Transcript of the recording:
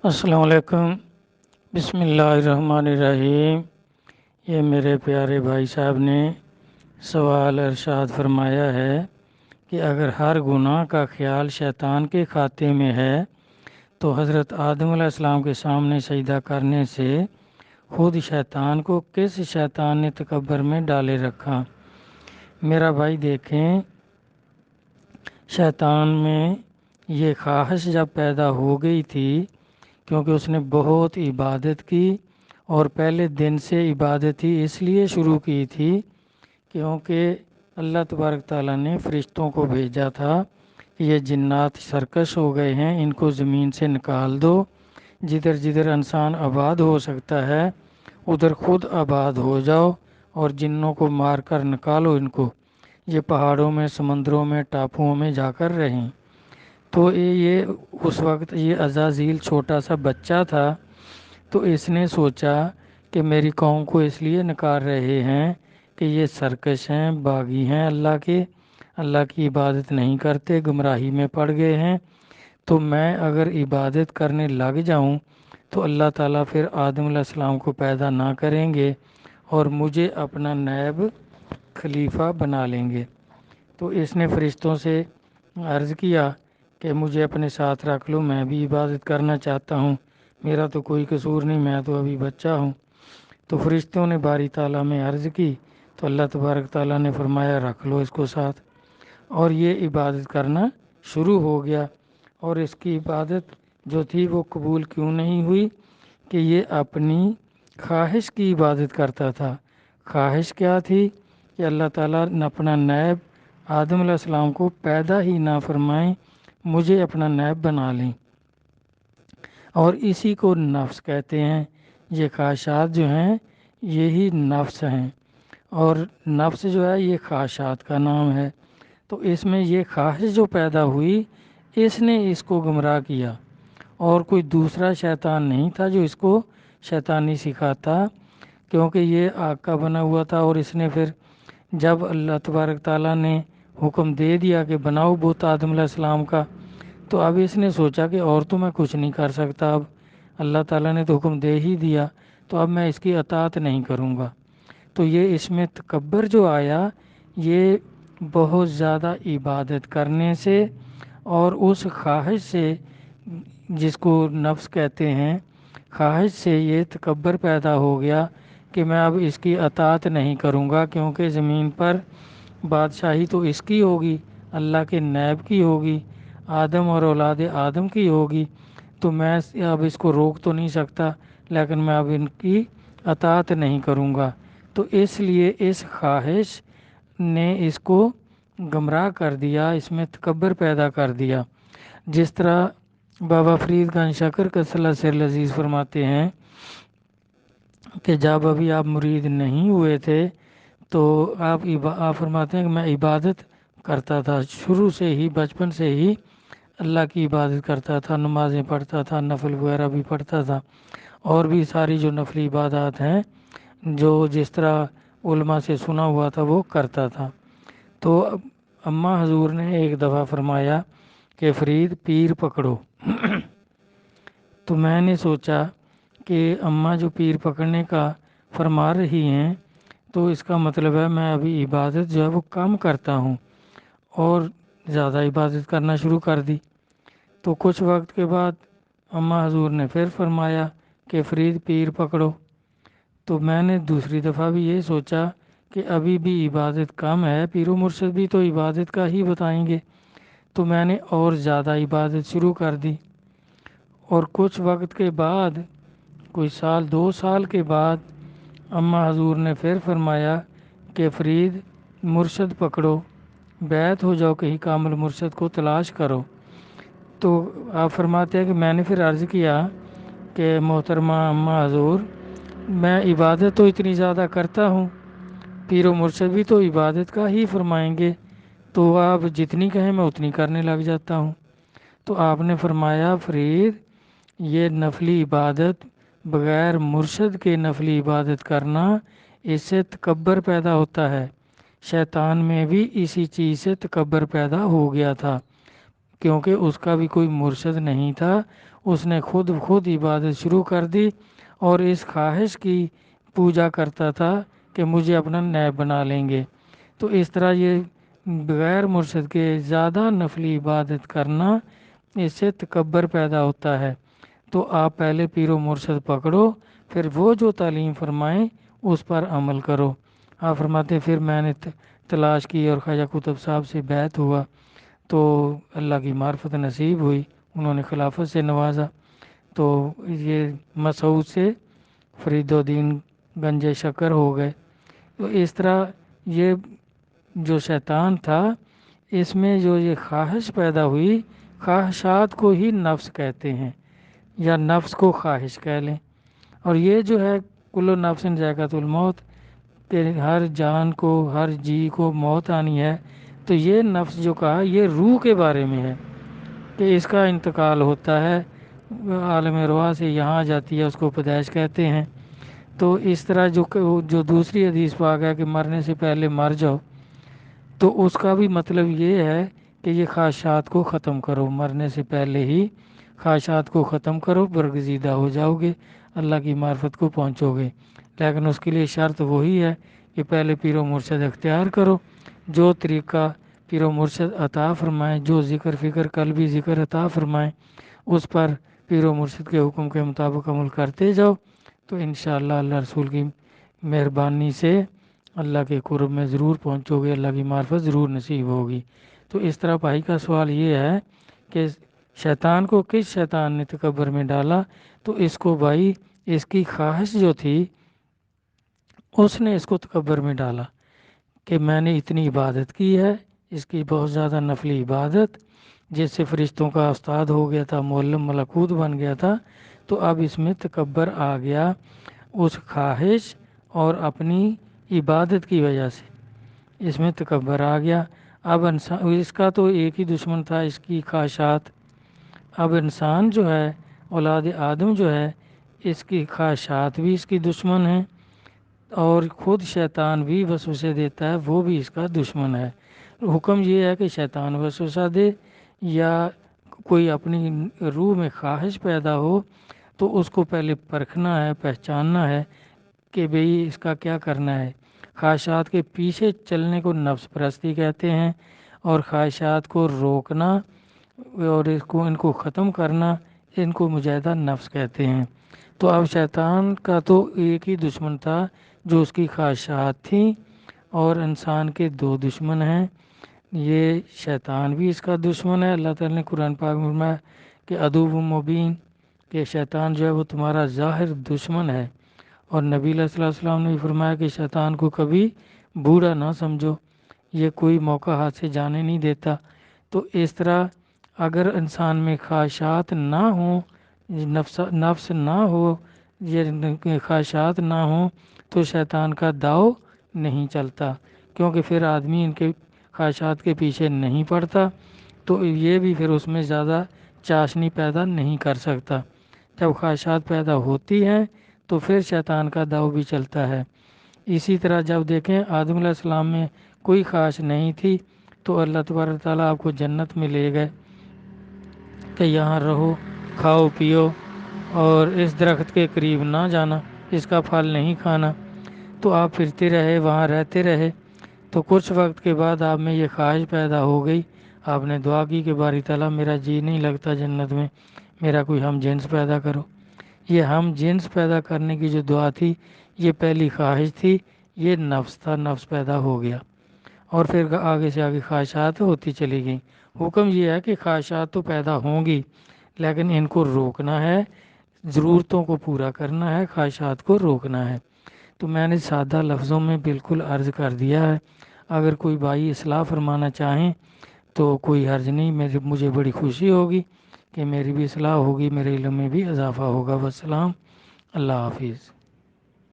السلام علیکم۔ بسم اللہ الرحمن الرحیم۔ یہ میرے پیارے بھائی صاحب نے سوال ارشاد فرمایا ہے کہ اگر ہر گناہ کا خیال شیطان کے کھاتے میں ہے تو حضرت آدم علیہ السلام کے سامنے سجدہ کرنے سے خود شیطان کو کس شیطان نے تکبر میں ڈالے رکھا؟ میرا بھائی دیکھیں، شیطان میں یہ خواہش جب پیدا ہو گئی تھی کیونکہ اس نے بہت عبادت کی، اور پہلے دن سے عبادت ہی اس لیے شروع کی تھی کیونکہ اللہ تبارک تعالیٰ نے فرشتوں کو بھیجا تھا کہ یہ جنات سرکش ہو گئے ہیں، ان کو زمین سے نکال دو، جدھر جدھر انسان آباد ہو سکتا ہے ادھر خود آباد ہو جاؤ، اور جنوں کو مار کر نکالو ان کو، یہ پہاڑوں میں، سمندروں میں، ٹاپوؤں میں جا کر رہیں۔ تو یہ اس وقت یہ عزازیل چھوٹا سا بچہ تھا، تو اس نے سوچا کہ میری قوم کو اس لیے نکال رہے ہیں کہ یہ سرکش ہیں، باغی ہیں، اللہ کی عبادت نہیں کرتے، گمراہی میں پڑ گئے ہیں، تو میں اگر عبادت کرنے لگ جاؤں تو اللہ تعالیٰ پھر آدم علیہ السلام کو پیدا نہ کریں گے اور مجھے اپنا نائب خلیفہ بنا لیں گے۔ تو اس نے فرشتوں سے عرض کیا کہ مجھے اپنے ساتھ رکھ لو، میں بھی عبادت کرنا چاہتا ہوں، میرا تو کوئی قصور نہیں، میں تو ابھی بچہ ہوں۔ تو فرشتوں نے باری تعالیٰ میں عرض کی تو اللہ تبارک تعالیٰ نے فرمایا رکھ لو اس کو ساتھ، اور یہ عبادت کرنا شروع ہو گیا۔ اور اس کی عبادت جو تھی وہ قبول کیوں نہیں ہوئی؟ کہ یہ اپنی خواہش کی عبادت کرتا تھا۔ خواہش کیا تھی؟ کہ اللہ تعالیٰ اپنا نائب آدم علیہ السلام کو پیدا ہی نہ فرمائیں، مجھے اپنا نائب بنا لیں، اور اسی کو نفس کہتے ہیں۔ یہ خواہشات جو ہیں یہی نفس ہیں، اور نفس جو ہے یہ خواہشات کا نام ہے۔ تو اس میں یہ خواہش جو پیدا ہوئی اس نے اس کو گمراہ کیا، اور کوئی دوسرا شیطان نہیں تھا جو اس کو شیطانی سکھاتا، کیونکہ یہ آگ کا بنا ہوا تھا۔ اور اس نے پھر جب اللہ تبارک تعالیٰ نے حکم دے دیا کہ بناؤ بت آدم علیہ السلام کا، تو اب اس نے سوچا کہ اور تو میں کچھ نہیں کر سکتا، اب اللہ تعالیٰ نے تو حکم دے ہی دیا، تو اب میں اس کی اطاعت نہیں کروں گا۔ تو یہ اس میں تکبر جو آیا یہ بہت زیادہ عبادت کرنے سے اور اس خواہش سے جس کو نفس کہتے ہیں، خواہش سے یہ تکبر پیدا ہو گیا کہ میں اب اس کی اطاعت نہیں کروں گا، کیونکہ زمین پر بادشاہی تو اس کی ہوگی، اللہ کے نائب کی ہوگی، آدم اور اولاد آدم کی ہوگی، تو میں اب اس کو روک تو نہیں سکتا، لیکن میں اب ان کی اطاعت نہیں کروں گا۔ تو اس لیے اس خواہش نے اس کو گمراہ کر دیا، اس میں تکبر پیدا کر دیا۔ جس طرح بابا فرید گنج شکر کسلا سر لذیذ فرماتے ہیں کہ جب ابھی آپ مرید نہیں ہوئے تھے تو آپ فرماتے ہیں کہ میں عبادت کرتا تھا، شروع سے ہی، بچپن سے ہی اللہ کی عبادت کرتا تھا، نمازیں پڑھتا تھا، نفل وغیرہ بھی پڑھتا تھا، اور بھی ساری جو نفلی عبادات ہیں جو جس طرح علماء سے سنا ہوا تھا وہ کرتا تھا۔ تو اماں حضور نے ایک دفعہ فرمایا کہ فرید پیر پکڑو تو میں نے سوچا کہ اماں جو پیر پکڑنے کا فرما رہی ہیں تو اس کا مطلب ہے میں ابھی عبادت جو ہے وہ کم کرتا ہوں، اور زیادہ عبادت کرنا شروع کر دی۔ تو کچھ وقت کے بعد اماں حضور نے پھر فرمایا کہ فرید پیر پکڑو، تو میں نے دوسری دفعہ بھی یہ سوچا کہ ابھی بھی عبادت کم ہے، پیر و مرشد بھی تو عبادت کا ہی بتائیں گے، تو میں نے اور زیادہ عبادت شروع کر دی۔ اور کچھ وقت کے بعد، کوئی سال 2 سال کے بعد، اماں حضور نے پھر فرمایا کہ فرید مرشد پکڑو، بیعت ہو جاؤ، کہیں کامل مرشد کو تلاش کرو۔ تو آپ فرماتے ہیں کہ میں نے پھر عرض کیا کہ محترمہ اماں حضور، میں عبادت تو اتنی زیادہ کرتا ہوں، پیر و مرشد بھی تو عبادت کا ہی فرمائیں گے، تو آپ جتنی کہیں میں اتنی کرنے لگ جاتا ہوں۔ تو آپ نے فرمایا فرید، یہ نفلی عبادت بغیر مرشد کے نفلی عبادت کرنا، اس سے تکبر پیدا ہوتا ہے۔ شیطان میں بھی اسی چیز سے تکبر پیدا ہو گیا تھا کیونکہ اس کا بھی کوئی مرشد نہیں تھا، اس نے خود عبادت شروع کر دی اور اس خواہش کی پوجا کرتا تھا کہ مجھے اپنا نائب بنا لیں گے۔ تو اس طرح یہ بغیر مرشد کے زیادہ نفلی عبادت کرنا، اس سے تکبر پیدا ہوتا ہے۔ تو آپ پہلے پیر و مرشد پکڑو، پھر وہ جو تعلیم فرمائیں اس پر عمل کرو۔ آپ فرماتے پھر میں نے تلاش کی اور خواجہ قطب صاحب سے بیعت ہوا تو اللہ کی معرفت نصیب ہوئی، انہوں نے خلافت سے نوازا۔ تو یہ مسعود سے فرید الدین گنج شکر ہو گئے۔ تو اس طرح یہ جو شیطان تھا، اس میں جو یہ خواہش پیدا ہوئی، خواہشات کو ہی نفس کہتے ہیں یا نفس کو خواہش کہہ لیں۔ اور یہ جو ہے کل نفس ذائقۃ الموت، کہ ہر جان کو، ہر جی کو موت آنی ہے، تو یہ نفس جو کہا یہ روح کے بارے میں ہے کہ اس کا انتقال ہوتا ہے، عالم ارواح سے یہاں جاتی ہے، اس کو پیدائش کہتے ہیں۔ تو اس طرح جو دوسری حدیث پاک ہے کہ مرنے سے پہلے مر جاؤ، تو اس کا بھی مطلب یہ ہے کہ یہ خواہشات کو ختم کرو، مرنے سے پہلے ہی خواہشات کو ختم کرو، برگزیدہ ہو جاؤ گے، اللہ کی معرفت کو پہنچو گے۔ لیکن اس کے لیے شرط وہی ہے کہ پہلے پیر و مرشد اختیار کرو، جو طریقہ پیر و مرشد عطا فرمائیں، جو ذکر فکر قلبی ذکر عطا فرمائیں، اس پر پیر و مرشد کے حکم کے مطابق عمل کرتے جاؤ، تو انشاءاللہ اللہ رسول کی مہربانی سے اللہ کے قرب میں ضرور پہنچو گے، اللہ کی معرفت ضرور نصیب ہوگی۔ تو اس طرح بھائی کا سوال یہ ہے کہ شیطان کو کس شیطان نے تکبر میں ڈالا؟ تو اس کو بھائی اس کی خواہش جو تھی، اس نے اس کو تکبر میں ڈالا کہ میں نے اتنی عبادت کی ہے، اس کی بہت زیادہ نفلی عبادت، جس سے فرشتوں کا استاد ہو گیا تھا، معلم ملکوت بن گیا تھا، تو اب اس میں تکبر آ گیا اس خواہش اور اپنی عبادت کی وجہ سے، اس میں تکبر آ گیا۔ اب انسان، اس کا تو ایک ہی دشمن تھا، اس کی خواہشات۔ اب انسان جو ہے، اولاد آدم جو ہے، اس کی خواہشات بھی اس کی دشمن ہیں، اور خود شیطان بھی وسوسے دیتا ہے، وہ بھی اس کا دشمن ہے۔ حکم یہ ہے کہ شیطان وسوسہ دے یا کوئی اپنی روح میں خواہش پیدا ہو، تو اس کو پہلے پرکھنا ہے، پہچاننا ہے کہ بھئی اس کا کیا کرنا ہے۔ خواہشات کے پیچھے چلنے کو نفس پرستی کہتے ہیں، اور خواہشات کو روکنا اور ان کو ختم کرنا، ان کو مجاہدہ نفس کہتے ہیں۔ تو اب شیطان کا تو ایک ہی دشمن تھا جو اس کی خواہشات تھیں، اور انسان کے دو دشمن ہیں، یہ شیطان بھی اس کا دشمن ہے۔ اللہ تعالیٰ نے قرآن پاک میں فرمایا کہ عدو مبین، کہ شیطان جو ہے وہ تمہارا ظاہر دشمن ہے، اور نبی علیہ السلام نے بھی فرمایا کہ شیطان کو کبھی بوڑھا نہ سمجھو، یہ کوئی موقع ہاتھ سے جانے نہیں دیتا۔ تو اس طرح اگر انسان میں خواہشات نہ ہوں، نفس نہ ہو، یہ خواہشات نہ ہوں، تو شیطان کا داؤ نہیں چلتا، کیونکہ پھر آدمی ان کے خواہشات کے پیچھے نہیں پڑتا، تو یہ بھی پھر اس میں زیادہ چاشنی پیدا نہیں کر سکتا۔ جب خواہشات پیدا ہوتی ہیں تو پھر شیطان کا داؤ بھی چلتا ہے۔ اسی طرح جب دیکھیں آدم علیہ السلام میں کوئی خواہش نہیں تھی، تو اللہ تبارک تعالیٰ آپ کو جنت میں لے گئے کہ یہاں رہو، کھاؤ پیو، اور اس درخت کے قریب نہ جانا، اس کا پھل نہیں کھانا۔ تو آپ پھرتے رہے، وہاں رہتے رہے، تو کچھ وقت کے بعد آپ میں یہ خواہش پیدا ہو گئی، آپ نے دعا کی کہ باری تعالیٰ میرا جی نہیں لگتا جنت میں، میرا کوئی ہم جنس پیدا کرو۔ یہ ہم جنس پیدا کرنے کی جو دعا تھی، یہ پہلی خواہش تھی، یہ نفس تھا، نفس پیدا ہو گیا، اور پھر آگے سے آگے خواہشات ہوتی چلی گئیں۔ حکم یہ ہے کہ خواہشات تو پیدا ہوں گی، لیکن ان کو روکنا ہے، ضرورتوں کو پورا کرنا ہے، خواہشات کو روکنا ہے۔ تو میں نے سادہ لفظوں میں بالکل عرض کر دیا ہے، اگر کوئی بھائی اصلاح فرمانا چاہیں تو کوئی حرج نہیں، مجھے بڑی خوشی ہوگی کہ میری بھی اصلاح ہوگی، میرے علم میں بھی اضافہ ہوگا۔ والسلام، اللہ حافظ۔